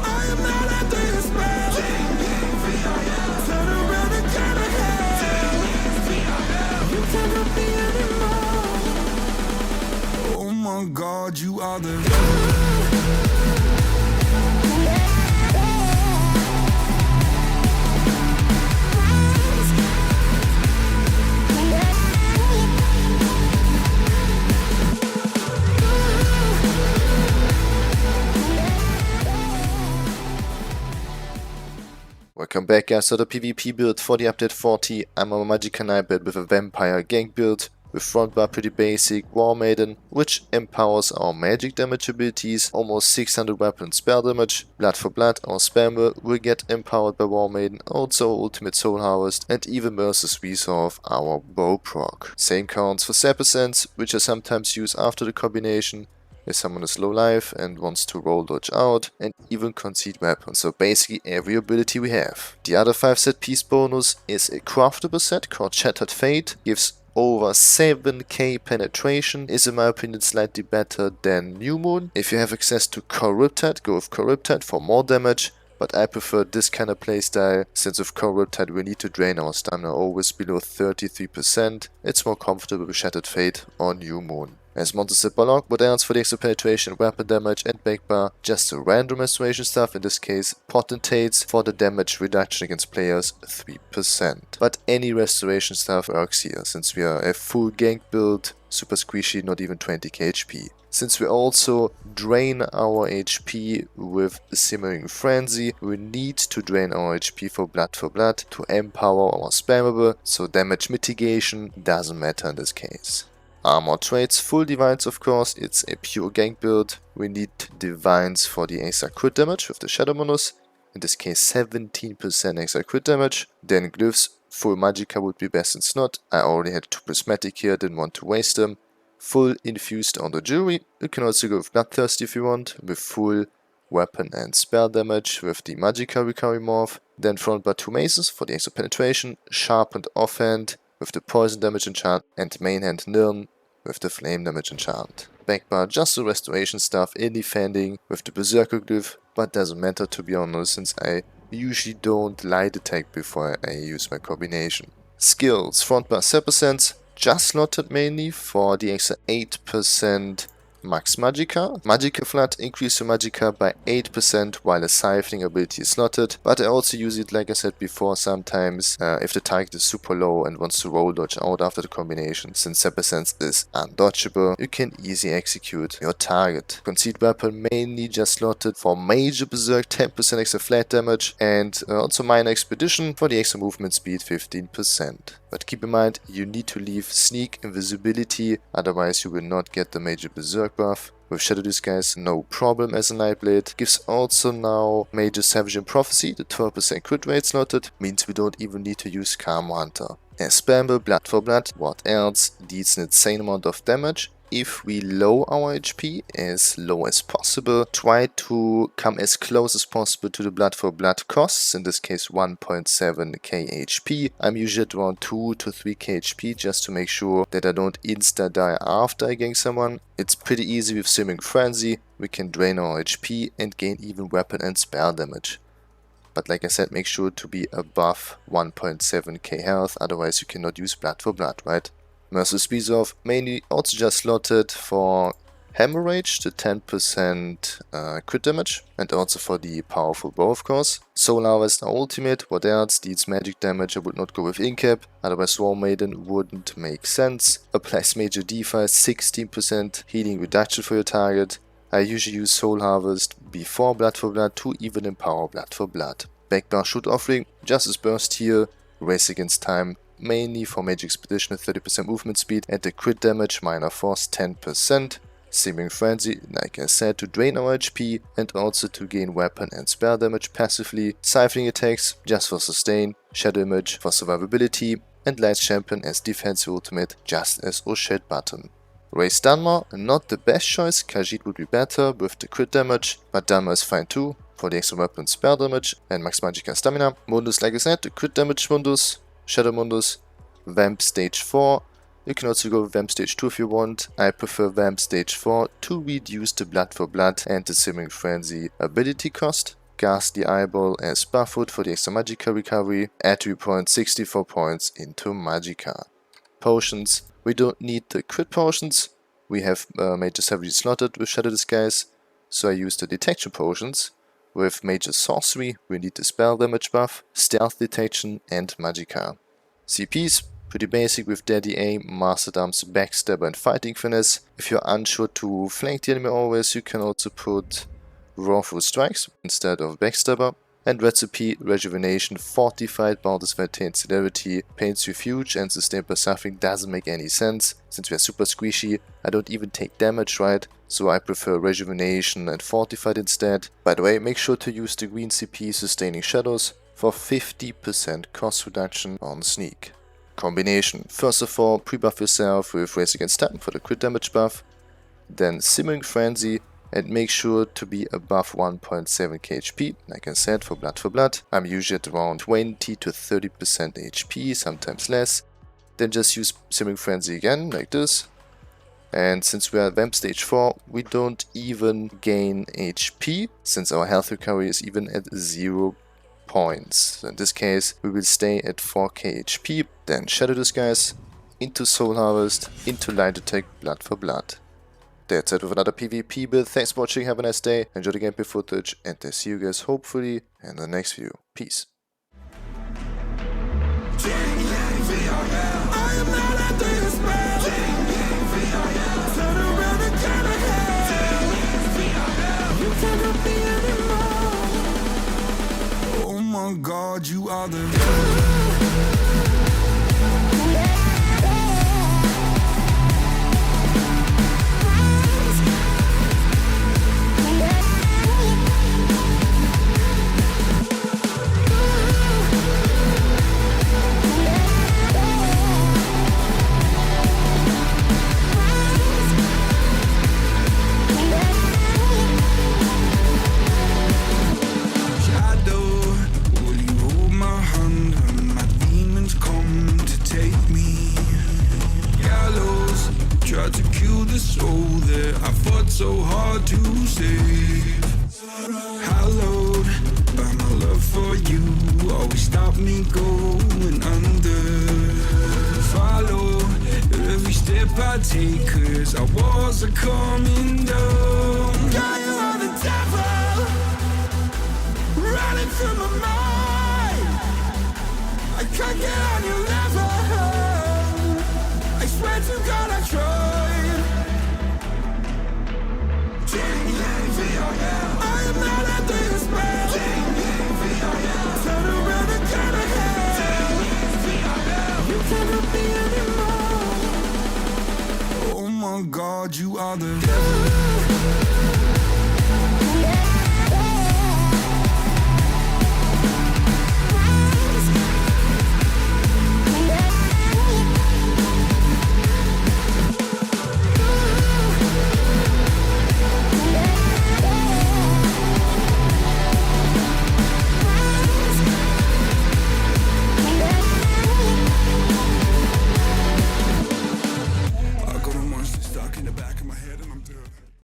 I am not at this spell. Turn around and turn ahead. You cannot be anymore. Oh my God, you are the Welcome back guys to the PvP build for the update 40. I'm on a Magdk Nightblade with a Vampire gank build, with front bar pretty basic, War Maiden, which empowers our magic damage abilities, almost 600 weapon spell damage, Blood for Blood, our spammer will get empowered by War Maiden, also Ultimate Soul Harvest, and even versus Resolve our bow proc. Same counts for Sappersense, which I sometimes use after the combination, if someone is low life and wants to roll dodge out, and even concede weapons, so basically every ability we have. The other 5 set piece bonus is a craftable set called Shattered Fate, gives over 7k penetration, is in my opinion slightly better than New Moon. If you have access to Corrupted, go with Corrupted for more damage, but I prefer this kind of playstyle, since with Corrupted we need to drain our stamina always below 33%, it's more comfortable with Shattered Fate or New Moon. As monsters at Bollock, what else for the extra penetration, weapon damage and backbar, just the random restoration stuff, in this case potentates for the damage reduction against players 3%. But any restoration stuff works here, since we are a full gank build, super squishy, not even 20k HP. Since we also drain our HP with Simmering Frenzy, we need to drain our HP for Blood to empower our spammable, so damage mitigation doesn't matter in this case. Armor traits, full divines of course, it's a pure gank build. We need divines for the extra crit damage with the Shadow Mundus, in this case 17% extra crit damage. Then Glyphs, full Magicka would be best since not. I already had 2 prismatic here, didn't want to waste them. Full infused on the jewelry, you can also go with Bloodthirsty if you want, with full weapon and spell damage with the Magicka recovery morph. Then front bar 2 maces for the extra penetration, sharpened offhand with the poison damage enchant, and main hand Nirn with the flame damage enchant. Backbar just the restoration stuff in defending with the Berserker glyph, but doesn't matter to be honest, since I usually don't light attack before I use my combination. Skills, front bar Sappersense, just slotted mainly for the extra 8% max Magicka. Magicka Flood increase your Magicka by 8% while a siphoning ability is slotted, but I also use it like I said before sometimes if the target is super low and wants to roll dodge out after the combination. Since Sappersense is undodgeable, you can easily execute your target. Concede weapon mainly just slotted for major berserk 10% extra flat damage, and also minor expedition for the extra movement speed 15%. But keep in mind, you need to leave sneak invisibility, otherwise you will not get the major berserk buff. With Shadow Disguise, no problem as a Nightblade. Gives also now Major Savage and Prophecy, the 12% crit rate slotted, means we don't even need to use Calm Hunter. As spammer, Blood for Blood, what else, deals an insane amount of damage. If we low our HP as low as possible, try to come as close as possible to the Blood for Blood costs, in this case 1.7k HP. I'm usually at around 2 to 3k HP just to make sure that I don't insta die after I gank someone. It's pretty easy with Simmering Frenzy, we can drain our HP and gain even weapon and spell damage. But like I said, make sure to be above 1.7k health, otherwise you cannot use Blood for Blood, right? Merciless Resolve, mainly also just slotted for Hemorrhage, the 10% crit damage, and also for the powerful bow of course. Soul Harvest our ultimate, what else, deals magic damage, I would not go with Incap, otherwise War Maiden wouldn't make sense. Applies major defi, 16% healing reduction for your target. I usually use Soul Harvest before Blood for Blood to even empower Blood for Blood. Backbar Shoot Offering, just as burst here, Race Against Time, mainly for Magic Expedition at 30% movement speed, and the crit damage minor force 10%. Simmering Frenzy, like I said, to drain our HP and also to gain weapon and spell damage passively. Siphoning attacks just for sustain, Shadow Image for survivability, and Light Champion as defensive ultimate just as O'Shed button. Raise Dunmer, not the best choice, Khajiit would be better with the crit damage, but Dunmer is fine too for the extra weapon and spell damage and max Magicka stamina. Mundus, like I said, the crit damage Mundus, Shadow Mundus, Vamp stage 4, You can also go with Vamp Stage 2 if you want. I prefer Vamp Stage 4 to reduce the Blood for Blood and the Simmering Frenzy ability cost. Ghastly Eyeball as Buffwood for the extra Magicka recovery. Attribute points 64 points into Magicka. Potions. We don't need the crit potions. We have Mages heavily slotted with Shadow Disguise, so I use the detection potions. With Mage's Sorcery, we need the spell damage buff, stealth detection, and Magicka. CPs, pretty basic with Daddy Aim, Master Dumps, Backstabber, and Fighting Finesse. If you're unsure to flank the enemy always, you can also put Wrongful Strikes instead of Backstabber. And Recipe, Rejuvenation, Fortified, Boundless Vitality and Celerity, Pain's Refuge, and Sustained by Suffering doesn't make any sense. Since we are super squishy, I don't even take damage, right? So I prefer Rejuvenation and Fortified instead. By the way, make sure to use the green CP Sustaining Shadows for 50% cost reduction on Sneak. Combination. First of all, pre-buff yourself with Race Against Stamp for the crit damage buff. Then Simmering Frenzy. And make sure to be above 1.7k HP, like I said, for Blood. I'm usually at around 20 to 30% HP, sometimes less. Then just use Simmering Frenzy again, like this. And since we are at Vamp Stage 4, we don't even gain HP, since our health recovery is even at 0 points. So in this case, we will stay at 4k HP, then Shadow Disguise, into Soul Harvest, into Light Attack, Blood for Blood. That's it with another PvP build. Thanks for watching, have a nice day, enjoy the gameplay footage, and I see you guys hopefully in the next video. Peace. Oh my God, you are the so hard to save. Hallowed by my love for you, always stop me going under. Follow every step I take, cause our walls are coming down. God, you are the devil, running through my mind. I can't get on your level, I swear to God I tried. I am not under your spell. Turn around and turn ahead. You cannot be anymore. Oh my God, you are the devil.